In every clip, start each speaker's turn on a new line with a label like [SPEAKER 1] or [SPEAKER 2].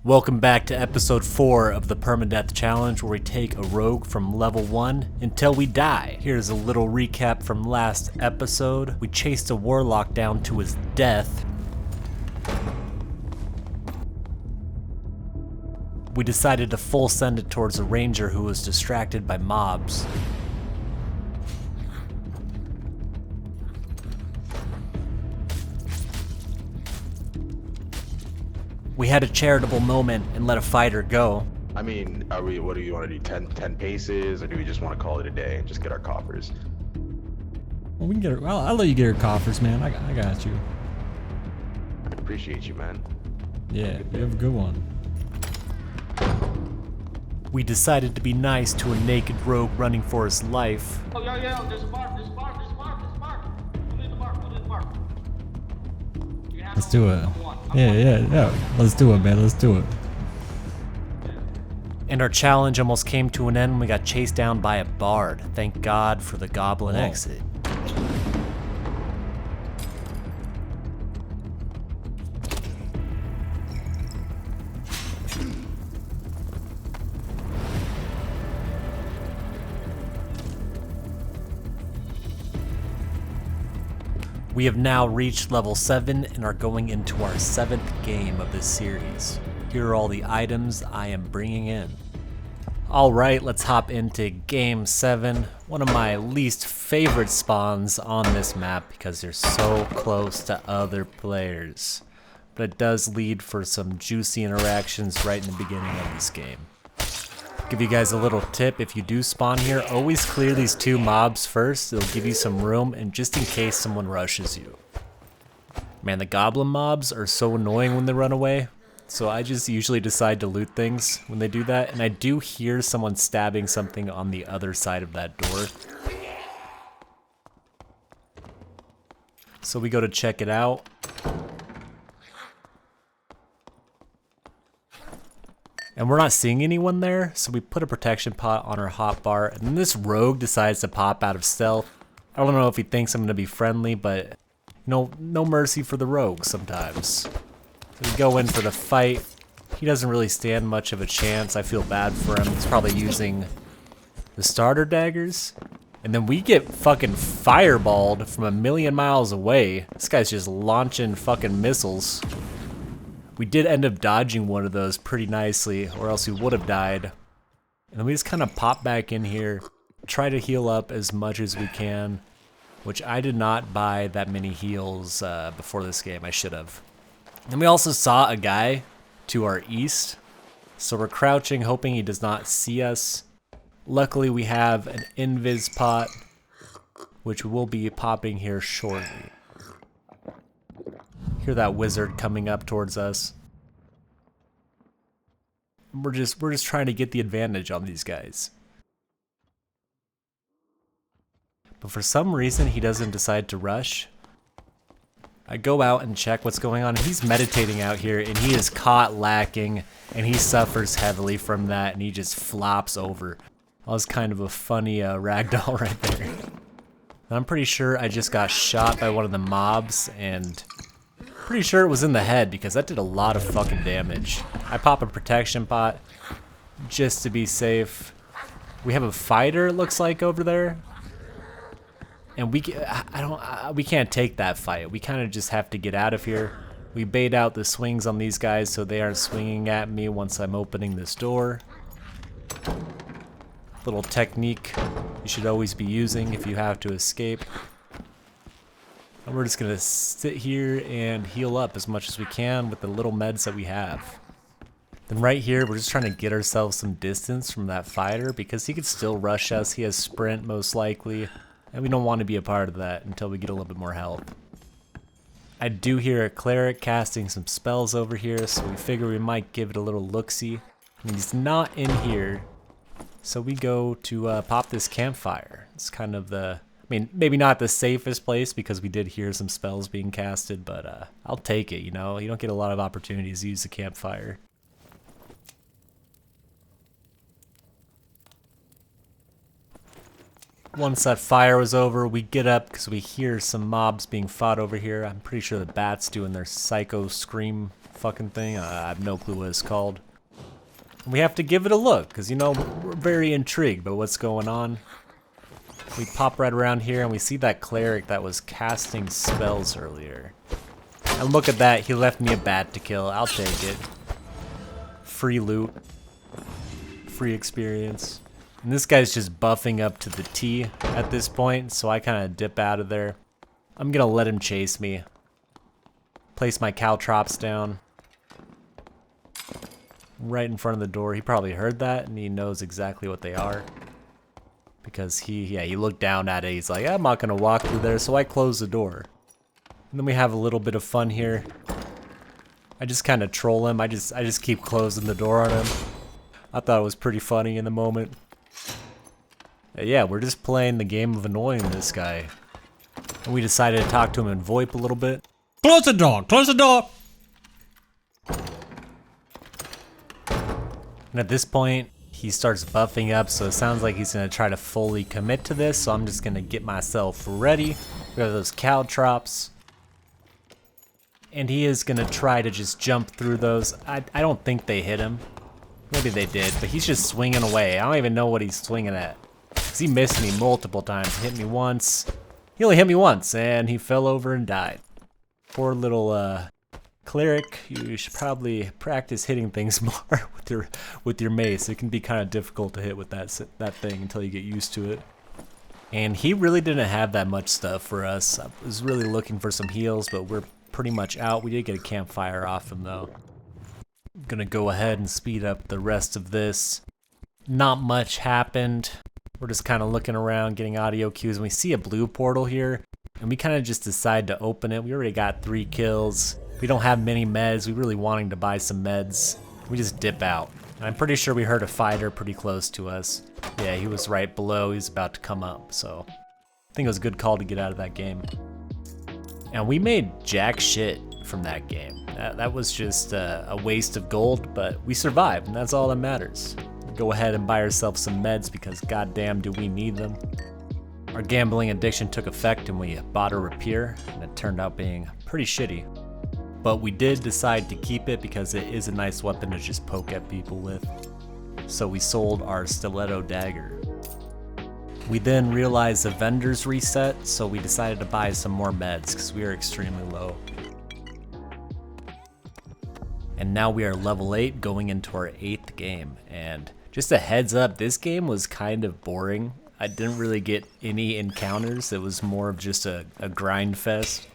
[SPEAKER 1] Welcome back to episode 4 of the Permadeath Challenge, where we take a rogue from level 1 until we die. Here's a little recap from last episode. We chased a warlock down to his death. We decided to full send it towards a ranger who was distracted by mobs. We had a charitable moment and let a fighter go.
[SPEAKER 2] I mean, what do you want to do, 10 paces, or do we just want to call it a day and just get our coffers?
[SPEAKER 3] Well, we can get. I'll let you get your coffers, man. I got you.
[SPEAKER 2] I appreciate you, man.
[SPEAKER 3] Yeah, you have a good one.
[SPEAKER 1] We decided to be nice to a naked rogue running for his life.
[SPEAKER 4] Oh, yo, there's a bar. Go to the bar.
[SPEAKER 3] Let's do it. Yeah. Let's do it, man. Let's do it.
[SPEAKER 1] And our challenge almost came to an end when we got chased down by a bard. Thank God for the goblin exit. We have now reached level 7 and are going into our 7th game of this series. Here are all the items I am bringing in. Alright, let's hop into game 7. One of my least favorite spawns on this map because they're so close to other players. But it does lead for some juicy interactions right in the beginning of this game. Give you guys a little tip: if you do spawn here, always clear these 2 mobs first. It'll give you some room, and just in case someone rushes you. Man, the goblin mobs are so annoying when they run away, so I just usually decide to loot things when they do that, and I do hear someone stabbing something on the other side of that door. So we go to check it out. And we're not seeing anyone there, so we put a protection pot on our hotbar, and then this rogue decides to pop out of stealth. I don't know if he thinks I'm gonna be friendly, but you know, no mercy for the rogue sometimes. So we go in for the fight. He doesn't really stand much of a chance. I feel bad for him. He's probably using the starter daggers. And then we get fucking fireballed from a million miles away. This guy's just launching fucking missiles. We did end up dodging one of those pretty nicely, or else we would have died. And then we just kind of pop back in here, try to heal up as much as we can, which I did not buy that many heals before this game. I should have. And we also saw a guy to our east, so we're crouching, hoping he does not see us. Luckily, we have an invis pot, which will be popping here shortly. Hear that wizard coming up towards us. We're just trying to get the advantage on these guys. But for some reason he doesn't decide to rush. I go out and check what's going on. He's meditating out here and he is caught lacking, and he suffers heavily from that, and he just flops over. That was kind of a funny ragdoll right there. And I'm pretty sure I just got shot by one of the mobs, and pretty sure it was in the head because that did a lot of fucking damage. I pop a protection pot just to be safe. We have a fighter, it looks like, over there, and we can't take that fight. We kind of just have to get out of here. We bait out the swings on these guys so they aren't swinging at me once I'm opening this door. Little technique you should always be using if you have to escape. And we're just gonna sit here and heal up as much as we can with the little meds that we have. Then right here, we're just trying to get ourselves some distance from that fighter because he could still rush us. He has sprint most likely, and we don't want to be a part of that until we get a little bit more health. I do hear a cleric casting some spells over here, so we figure we might give it a little look-see. And he's not in here, so we go to pop this campfire. It's kind of the... I mean, maybe not the safest place because we did hear some spells being casted, but I'll take it, you know? You don't get a lot of opportunities to use the campfire. Once that fire was over, we get up because we hear some mobs being fought over here. I'm pretty sure the bats doing their psycho scream fucking thing. I have no clue what it's called. We have to give it a look, because, you know, we're very intrigued by what's going on. We pop right around here, and we see that cleric that was casting spells earlier. And look at that, he left me a bat to kill. I'll take it. Free loot. Free experience. And this guy's just buffing up to the T at this point, so I kind of dip out of there. I'm gonna let him chase me. Place my caltrops down. Right in front of the door. He probably heard that, and he knows exactly what they are. Because he looked down at it. He's like, I'm not gonna walk through there, so I close the door. And then we have a little bit of fun here. I just kind of troll him. I just keep closing the door on him. I thought it was pretty funny in the moment. Yeah, we're just playing the game of annoying this guy. And we decided to talk to him in VoIP a little bit.
[SPEAKER 3] Close the door! Close the door!
[SPEAKER 1] And at this point, he starts buffing up, so it sounds like he's gonna try to fully commit to this, so I'm just gonna get myself ready. We have those caltrops. And he is gonna try to just jump through those. I don't think they hit him. Maybe they did, but he's just swinging away. I don't even know what he's swinging at. Because he missed me multiple times. He hit me once. He only hit me once, and he fell over and died. Poor little cleric. You should probably practice hitting things more with your mace. It can be kind of difficult to hit with that thing until you get used to it. And he really didn't have that much stuff for us. I was really looking for some heals, but we're pretty much out. We did get a campfire off him though. I'm gonna go ahead and speed up the rest of this. Not much happened. We're just kind of looking around, getting audio cues, and we see a blue portal here, and we kind of just decide to open it. We already got 3 kills. We don't have many meds. We really wanting to buy some meds. We just dip out. And I'm pretty sure we heard a fighter pretty close to us. Yeah, he was right below. He's about to come up, so I think it was a good call to get out of that game. And we made jack shit from that game. That was just a waste of gold, but we survived, and that's all that matters. Go ahead and buy ourselves some meds because goddamn do we need them. Our gambling addiction took effect and we bought a rapier, and it turned out being pretty shitty. But we did decide to keep it because it is a nice weapon to just poke at people with. So we sold our stiletto dagger. We then realized the vendors reset, so we decided to buy some more meds because we are extremely low. And now we are level 8 going into our 8th game. And just a heads up, this game was kind of boring. I didn't really get any encounters. It was more of just a grind fest.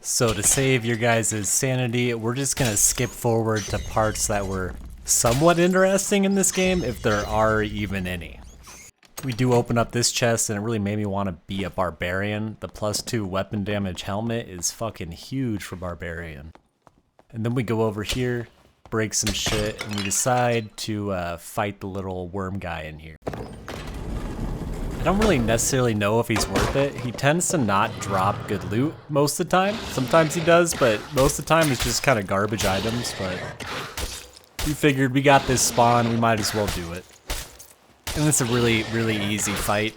[SPEAKER 1] So to save your guys' sanity, we're just gonna skip forward to parts that were somewhat interesting in this game, if there are even any. We do open up this chest and it really made me want to be a barbarian. The +2 weapon damage helmet is fucking huge for barbarian. And then we go over here, break some shit, and we decide to fight the little worm guy in here. I don't really necessarily know if he's worth it. He tends to not drop good loot most of the time. Sometimes he does, but most of the time it's just kind of garbage items. But we figured we got this spawn, we might as well do it. And it's a really, really easy fight.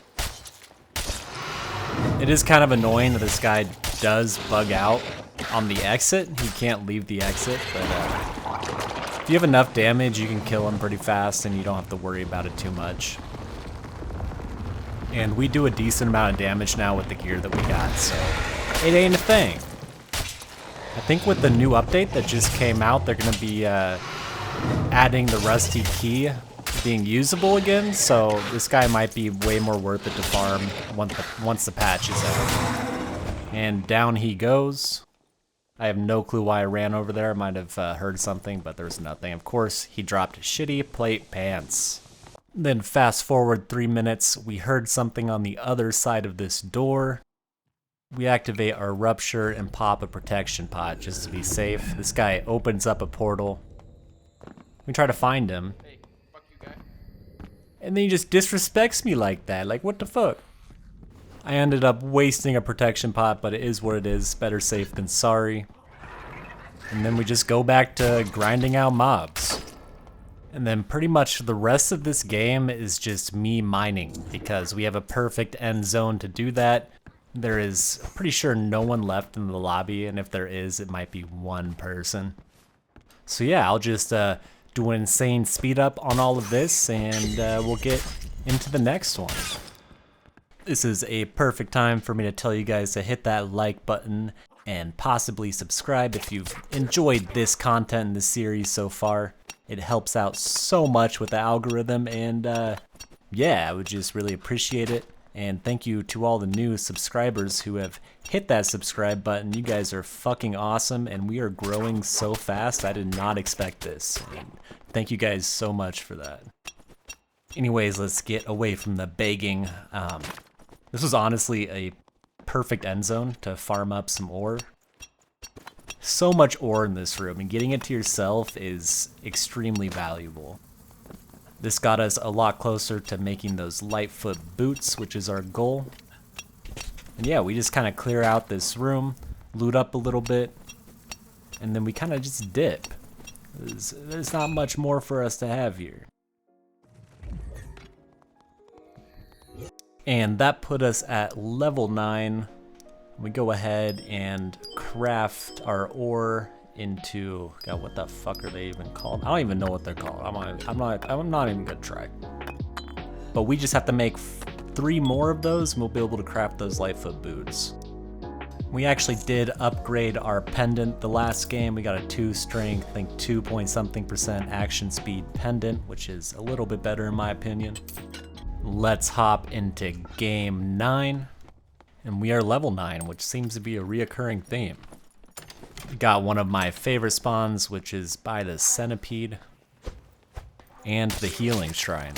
[SPEAKER 1] It is kind of annoying that this guy does bug out on the exit. He can't leave the exit, but if you have enough damage, you can kill him pretty fast and you don't have to worry about it too much. And we do a decent amount of damage now with the gear that we got, so it ain't a thing. I think with the new update that just came out, they're gonna be adding the rusty key being usable again, so this guy might be way more worth it to farm once the patch is out. And down he goes. I have no clue why I ran over there. I might have heard something, but there was nothing. Of course, he dropped shitty plate pants. Then fast forward 3 minutes, we heard something on the other side of this door. We activate our rupture and pop a protection pot just to be safe. This guy opens up a portal. We try to find him.
[SPEAKER 4] Hey, fuck you, guy.
[SPEAKER 1] And then he just disrespects me like that. Like, what the fuck? I ended up wasting a protection pot, but it is what it is. Better safe than sorry. And then we just go back to grinding out mobs. And then pretty much the rest of this game is just me mining because we have a perfect end zone to do that. There is pretty sure no one left in the lobby, and if there is, it might be one person. So yeah, I'll just do an insane speed up on all of this, and we'll get into the next one. This is a perfect time for me to tell you guys to hit that like button and possibly subscribe if you've enjoyed this content in this series so far. It helps out so much with the algorithm, and yeah, I would just really appreciate it. And thank you to all the new subscribers who have hit that subscribe button. You guys are fucking awesome, and we are growing so fast. I did not expect this. And thank you guys so much for that. Anyways, let's get away from the begging. This was honestly a perfect end zone to farm up some ore. So much ore in this room, and getting it to yourself is extremely valuable. This got us a lot closer to making those Lightfoot boots, which is our goal. And yeah, we just kind of clear out this room, loot up a little bit, and then we kind of just dip. There's not much more for us to have here. And that put us at level 9. We go ahead and craft our ore into, God, what the fuck are they even called? I don't even know what they're called. I'm not even gonna try. But we just have to make 3 more of those, and we'll be able to craft those Lightfoot boots. We actually did upgrade our pendant the last game. We got a 2 strength, I think 2-point-something% action speed pendant, which is a little bit better in my opinion. Let's hop into game 9. And we are level 9, which seems to be a reoccurring theme. We got one of my favorite spawns, which is by the centipede and the healing shrine.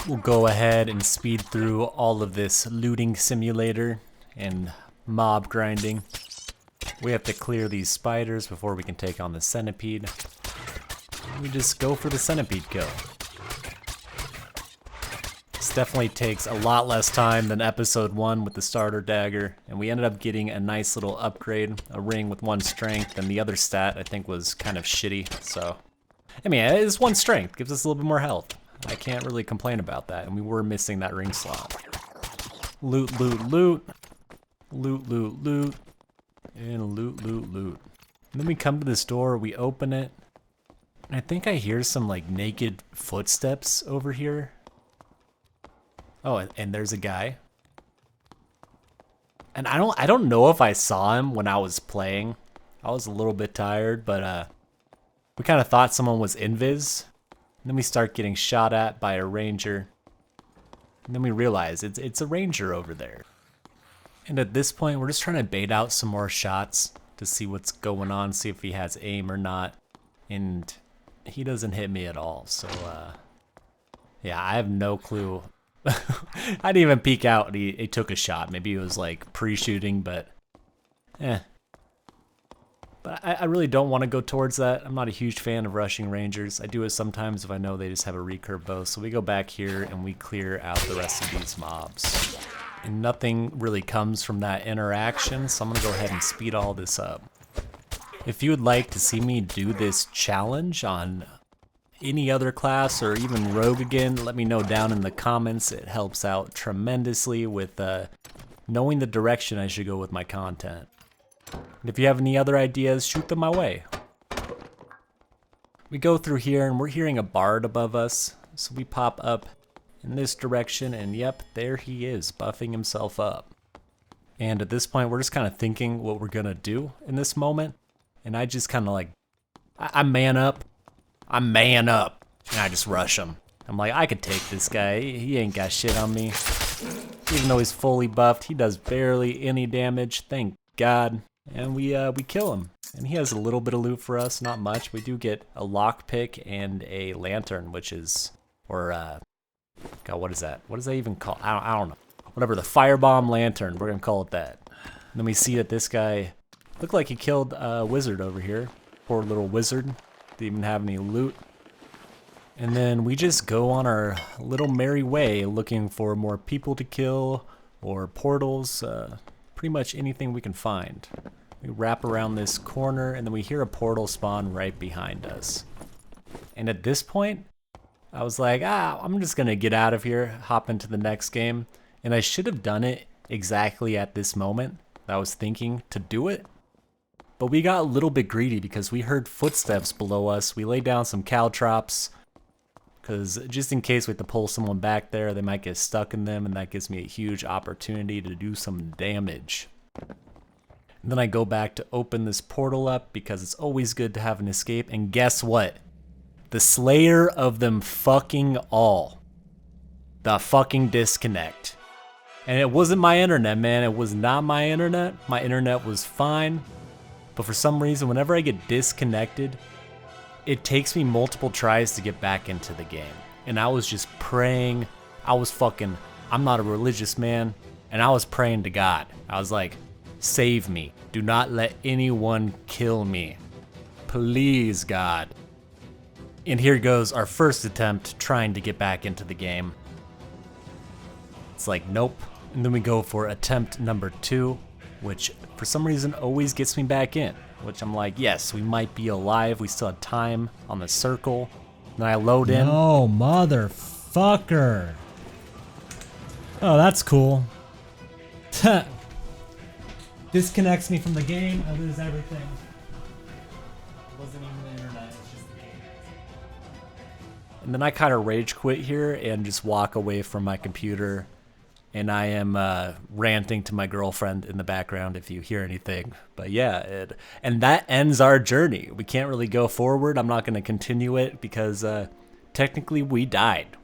[SPEAKER 1] We'll go ahead and speed through all of this looting simulator and mob grinding. We have to clear these spiders before we can take on the centipede. We just go for the centipede kill. This definitely takes a lot less time than episode 1 with the starter dagger, and we ended up getting a nice little upgrade, a ring with 1 strength, and the other stat I think was kind of shitty, so. I mean, it's 1 strength, gives us a little bit more health. I can't really complain about that, and we were missing that ring slot. Loot, loot, loot. Loot, loot, loot. And loot, loot, loot. And then we come to this door, we open it, and I think I hear some like naked footsteps over here. Oh, and there's a guy. And I don't know if I saw him when I was playing. I was a little bit tired, but we kind of thought someone was invis. And then we start getting shot at by a ranger. And then we realize it's a ranger over there. And at this point, we're just trying to bait out some more shots to see what's going on, see if he has aim or not. And he doesn't hit me at all, so yeah, I have no clue. I didn't even peek out and he took a shot. Maybe it was like pre-shooting, but But I really don't want to go towards that. I'm not a huge fan of rushing rangers. I do it sometimes if I know they just have a recurve bow. So we go back here and we clear out the rest of these mobs. And nothing really comes from that interaction, so I'm gonna go ahead and speed all this up. If you would like to see me do this challenge on any other class or even rogue again, let me know down in the comments. It helps out tremendously with knowing the direction I should go with my content. And if you have any other ideas, shoot them my way. We go through here and we're hearing a bard above us, so we pop up in this direction and yep, there he is, buffing himself up. And at this point we're just kind of thinking what we're gonna do in this moment, and I just kind of like, I man up, and I just rush him. I'm like, I could take this guy, he ain't got shit on me. Even though he's fully buffed, he does barely any damage, thank God. And we kill him. And he has a little bit of loot for us, not much. We do get a lockpick and a lantern, which is, or God, what is that? What is that even called? I don't know. Whatever, the firebomb lantern, we're gonna call it that. And then we see that this guy looked like he killed a wizard over here. Poor little wizard. Didn't even have any loot. And then we just go on our little merry way looking for more people to kill or portals, pretty much anything we can find. We wrap around this corner and then we hear a portal spawn right behind us. And at this point, I was like, I'm just gonna get out of here, hop into the next game. And I should have done it exactly at this moment. I was thinking to do it. But we got a little bit greedy because we heard footsteps below us. We laid down some caltrops because just in case we have to pull someone back there, they might get stuck in them, and that gives me a huge opportunity to do some damage. And then I go back to open this portal up because it's always good to have an escape. And guess what? The slayer of them fucking all. The fucking disconnect. And it wasn't my internet, man. It was not my internet. My internet was fine. But for some reason, whenever I get disconnected, it takes me multiple tries to get back into the game. And I was just praying. I'm not a religious man. And I was praying to God. I was like, save me. Do not let anyone kill me. Please, God. And here goes our first attempt trying to get back into the game. It's like, nope. And then we go for attempt number 2, which for some reason always gets me back in. Which I'm like, yes, we might be alive. We still have time on the circle. Then I load in.
[SPEAKER 3] No, motherfucker. Oh, that's cool. Disconnects me from the game. I lose everything. It wasn't even the internet. It's just the game.
[SPEAKER 1] And then I kind of rage quit here and just walk away from my computer. And I am ranting to my girlfriend in the background if you hear anything. But yeah, and that ends our journey. We can't really go forward. I'm not going to continue it because technically we died.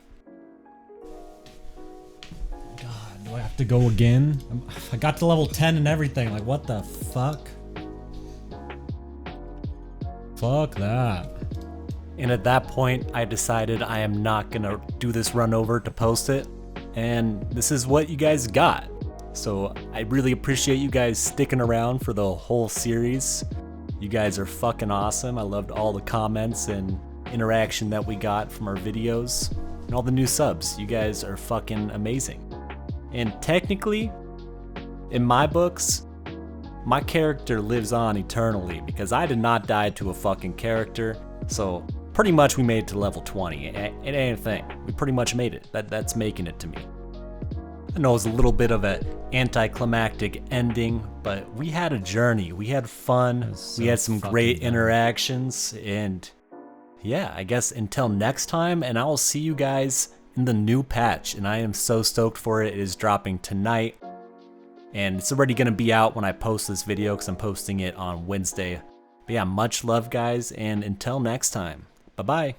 [SPEAKER 3] God, do I have to go again? I got to level 10 and everything. Like, what the fuck? Fuck that.
[SPEAKER 1] And at that point, I decided I am not going to do this run over to post it. And this is what you guys got. So I really appreciate you guys sticking around for the whole series. You guys are fucking awesome. I loved all the comments and interaction that we got from our videos and all the new subs. You guys are fucking amazing. And technically, in my books, my character lives on eternally because I did not die to a fucking character. So pretty much we made it to level 20. It ain't a thing. We pretty much made it. That's making it to me. I know it was a little bit of an anticlimactic ending, but we had a journey. We had fun. We had some great interactions. And yeah, I guess until next time, and I will see you guys in the new patch. And I am so stoked for it. It is dropping tonight. And it's already going to be out when I post this video because I'm posting it on Wednesday. But yeah, much love, guys. And until next time. Bye-bye.